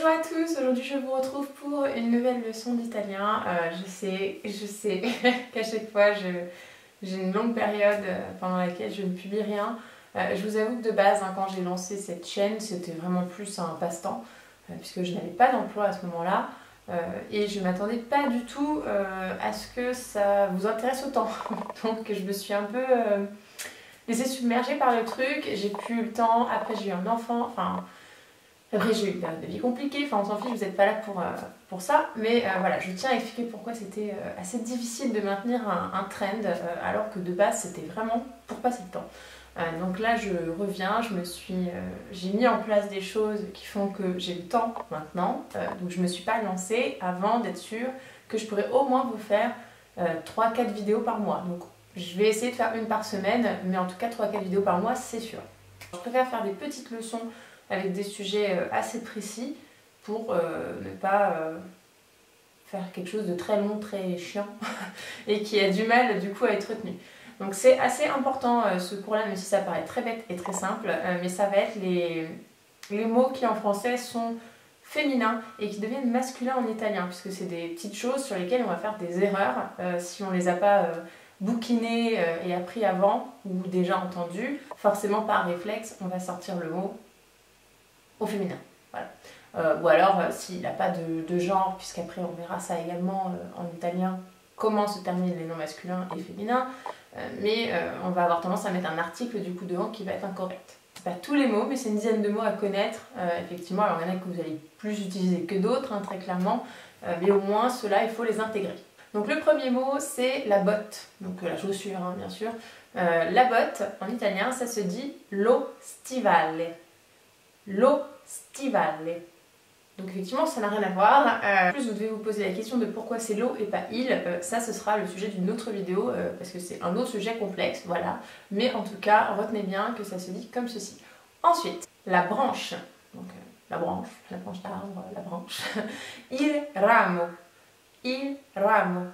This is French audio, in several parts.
Bonjour à tous, aujourd'hui je vous retrouve pour une nouvelle leçon d'italien. Je sais qu'à chaque fois j'ai une longue période pendant laquelle je ne publie rien. Je vous avoue que de base, quand j'ai lancé cette chaîne, c'était vraiment plus un passe-temps, puisque je n'avais pas d'emploi à ce moment-là. Et je ne m'attendais pas du tout à ce que ça vous intéresse autant. Donc je me suis un peu laissée submerger par le truc, j'ai plus le temps, après j'ai eu un enfant, après j'ai eu une période de vie compliquée, on s'en fiche, vous n'êtes pas là pour ça, mais voilà, je tiens à expliquer pourquoi c'était assez difficile de maintenir un trend, alors que de base c'était vraiment pour passer le temps. Donc là je reviens, j'ai mis en place des choses qui font que j'ai le temps maintenant, donc je me suis pas lancée avant d'être sûre que je pourrais au moins vous faire 3-4 vidéos par mois. Donc je vais essayer de faire une par semaine, mais en tout cas 3-4 vidéos par mois c'est sûr. Je préfère faire des petites leçons avec des sujets assez précis pour ne pas faire quelque chose de très long, très chiant et qui a du mal du coup à être retenu. Donc c'est assez important ce cours-là, même si ça paraît très bête et très simple, mais ça va être les mots qui en français sont féminins et qui deviennent masculins en italien, puisque c'est des petites choses sur lesquelles on va faire des erreurs si on ne les a pas bouquinées et appris avant ou déjà entendues. Forcément par réflexe, on va sortir le mot au féminin. Voilà. Ou alors s'il n'a pas de genre, puisqu'après on verra ça également en italien, comment se terminent les noms masculins et féminins, mais on va avoir tendance à mettre un article du coup devant qui va être incorrect. C'est pas tous les mots, mais c'est une dizaine de mots à connaître, effectivement. Alors il y en a que vous allez plus utiliser que d'autres, très clairement, mais au moins ceux-là il faut les intégrer. Donc le premier mot c'est la botte, donc la chaussure bien sûr. La botte en italien ça se dit lo stivale. Lo stivale. Donc effectivement ça n'a rien à voir. En plus vous devez vous poser la question de pourquoi c'est lo et pas il. Ça ce sera le sujet d'une autre vidéo parce que c'est un autre sujet complexe, voilà. Mais en tout cas retenez bien que ça se dit comme ceci. Ensuite, la branche. Donc la branche d'arbre, la branche. Il ramo. Il ramo.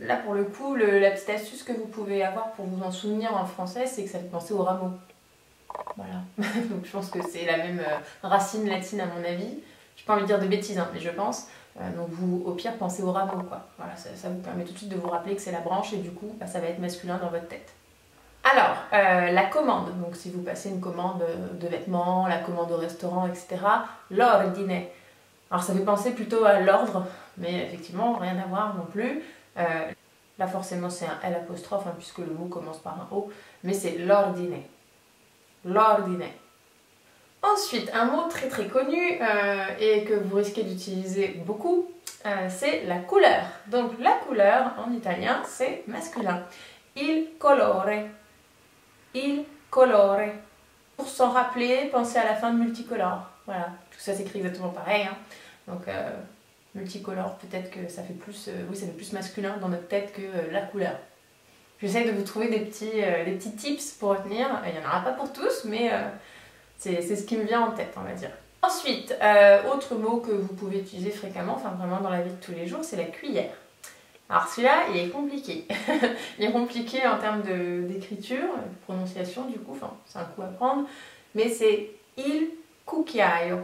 Là pour le coup, la petite astuce que vous pouvez avoir pour vous en souvenir en français, c'est que ça fait penser au rameau. Voilà, donc je pense que c'est la même racine latine à mon avis. J'ai pas envie de dire de bêtises, mais je pense. Donc vous, au pire, pensez au rameau, quoi. Voilà, ça vous permet tout de suite de vous rappeler que c'est la branche et du coup, ça va être masculin dans votre tête. Alors, la commande. Donc si vous passez une commande de vêtements, la commande au restaurant, etc. L'ordine. Alors ça fait penser plutôt à l'ordre, mais effectivement, rien à voir non plus. Là forcément c'est un L apostrophe, puisque le mot commence par un O, mais c'est l'ordine. L'ordine. Ensuite, un mot très très connu et que vous risquez d'utiliser beaucoup, c'est la couleur. Donc la couleur en italien c'est masculin. Il colore. Il colore. Pour s'en rappeler, pensez à la fin de multicolore. Voilà, tout ça s'écrit exactement pareil. Donc multicolore, peut-être que ça fait plus, oui, ça fait plus masculin dans notre tête que la couleur. J'essaie de vous trouver des petits tips pour retenir. Il n'y en aura pas pour tous, mais c'est ce qui me vient en tête, on va dire. Ensuite, autre mot que vous pouvez utiliser fréquemment, vraiment dans la vie de tous les jours, c'est la cuillère. Alors celui-là, il est compliqué. Il est compliqué en termes d'écriture, de prononciation du coup, c'est un coup à prendre, mais c'est il cucchiaio.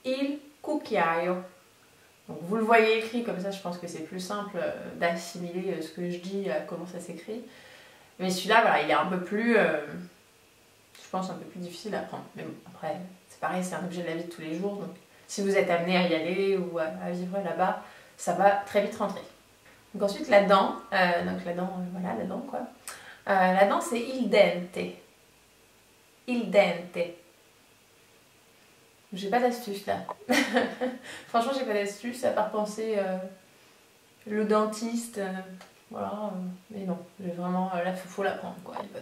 Il cucchiaio. Donc vous le voyez écrit comme ça, je pense que c'est plus simple d'assimiler ce que je dis à comment ça s'écrit. Mais celui-là, voilà, il est un peu plus, je pense, un peu plus difficile à apprendre. Mais bon, après, c'est pareil, c'est un objet de la vie de tous les jours. Donc si vous êtes amené à y aller ou à vivre là-bas, ça va très vite rentrer. Donc ensuite, la dent. Donc la dent, voilà, la dent quoi. La dent, c'est il dente. Il dente. J'ai pas d'astuce là. Franchement, j'ai pas d'astuce à part penser le dentiste. Voilà, mais non, vraiment, là, faut l'apprendre quoi. Il n'y a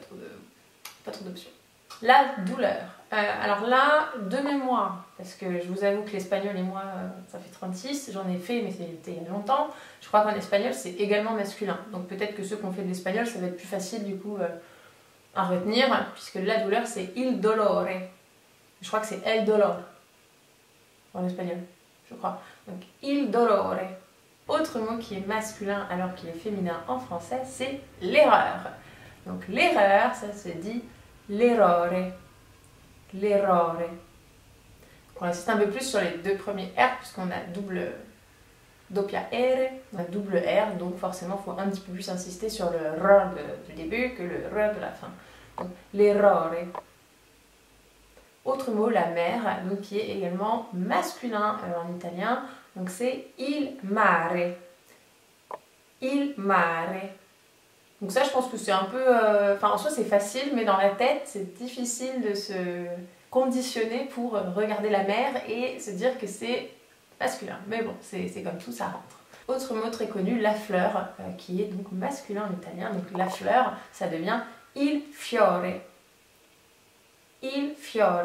pas trop d'options. La douleur. Alors là, de mémoire, parce que je vous avoue que l'espagnol et moi, ça fait 36, j'en ai fait, mais c'était il y a longtemps. Je crois qu'en espagnol, c'est également masculin. Donc peut-être que ceux qui ont fait de l'espagnol, ça va être plus facile du coup à retenir, puisque la douleur, c'est il dolore. Je crois que c'est el dolor en espagnol, je crois. Donc il dolore. Autre mot qui est masculin alors qu'il est féminin en français, c'est l'erreur. Donc l'erreur, ça se dit l'errore. L'errore. Pour insister un peu plus sur les deux premiers R, puisqu'on a doppia R, on a double R, donc forcément il faut un petit peu plus insister sur le R du début que le R de la fin. Donc l'errore. Autre mot, la mer, donc qui est également masculin en italien, donc c'est il mare. Il mare. Donc ça, je pense que c'est un peu... en soi, c'est facile, mais dans la tête, c'est difficile de se conditionner pour regarder la mer et se dire que c'est masculin. Mais bon, c'est comme tout, ça rentre. Autre mot très connu, la fleur, qui est donc masculin en italien. Donc la fleur, ça devient il fiore. Il fiore.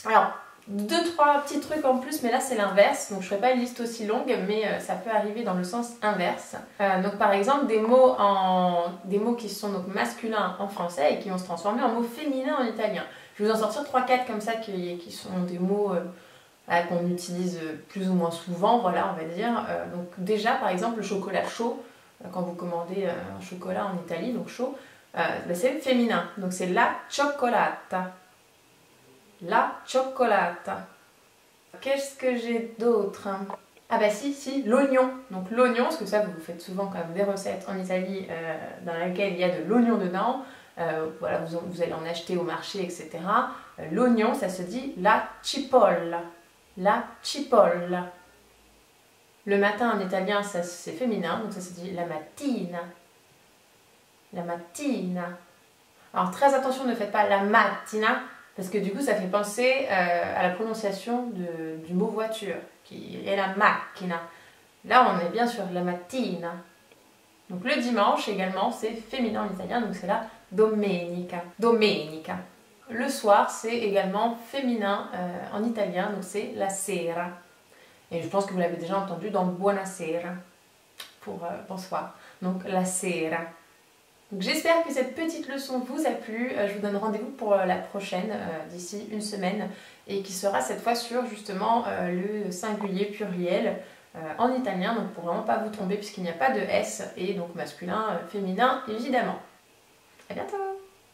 Alors, 2-3 petits trucs en plus, mais là c'est l'inverse, donc je ne ferai pas une liste aussi longue, mais ça peut arriver dans le sens inverse. Donc par exemple, des mots qui sont donc masculins en français et qui vont se transformer en mots féminins en italien. Je vais vous en sortir 3-4 comme ça qui sont des mots qu'on utilise plus ou moins souvent, voilà, on va dire. Donc déjà, par exemple, le chocolat chaud, quand vous commandez un chocolat en Italie, donc chaud, c'est féminin, donc c'est la cioccolata. La cioccolata. Qu'est-ce que j'ai d'autre? Ah bah si, l'oignon. Donc l'oignon, parce que ça vous faites souvent quand même des recettes en Italie dans lesquelles il y a de l'oignon dedans. Voilà, vous allez en acheter au marché, etc. L'oignon, ça se dit la cipolla. La cipolla. Le matin en italien, c'est féminin, donc ça se dit la mattina. La mattina. Alors très attention, ne faites pas la mattina, parce que du coup ça fait penser à la prononciation du mot voiture, qui est la macchina. Là on est bien sur la mattina. Donc le dimanche également c'est féminin en italien, donc c'est la domenica. Domenica. Le soir c'est également féminin en italien, donc c'est la sera. Et je pense que vous l'avez déjà entendu dans buonasera, pour bonsoir. Donc la sera. J'espère que cette petite leçon vous a plu. Je vous donne rendez-vous pour la prochaine, d'ici une semaine, et qui sera cette fois sur justement le singulier pluriel en italien, donc pour vraiment pas vous tromper puisqu'il n'y a pas de S, et donc masculin, féminin évidemment. À bientôt!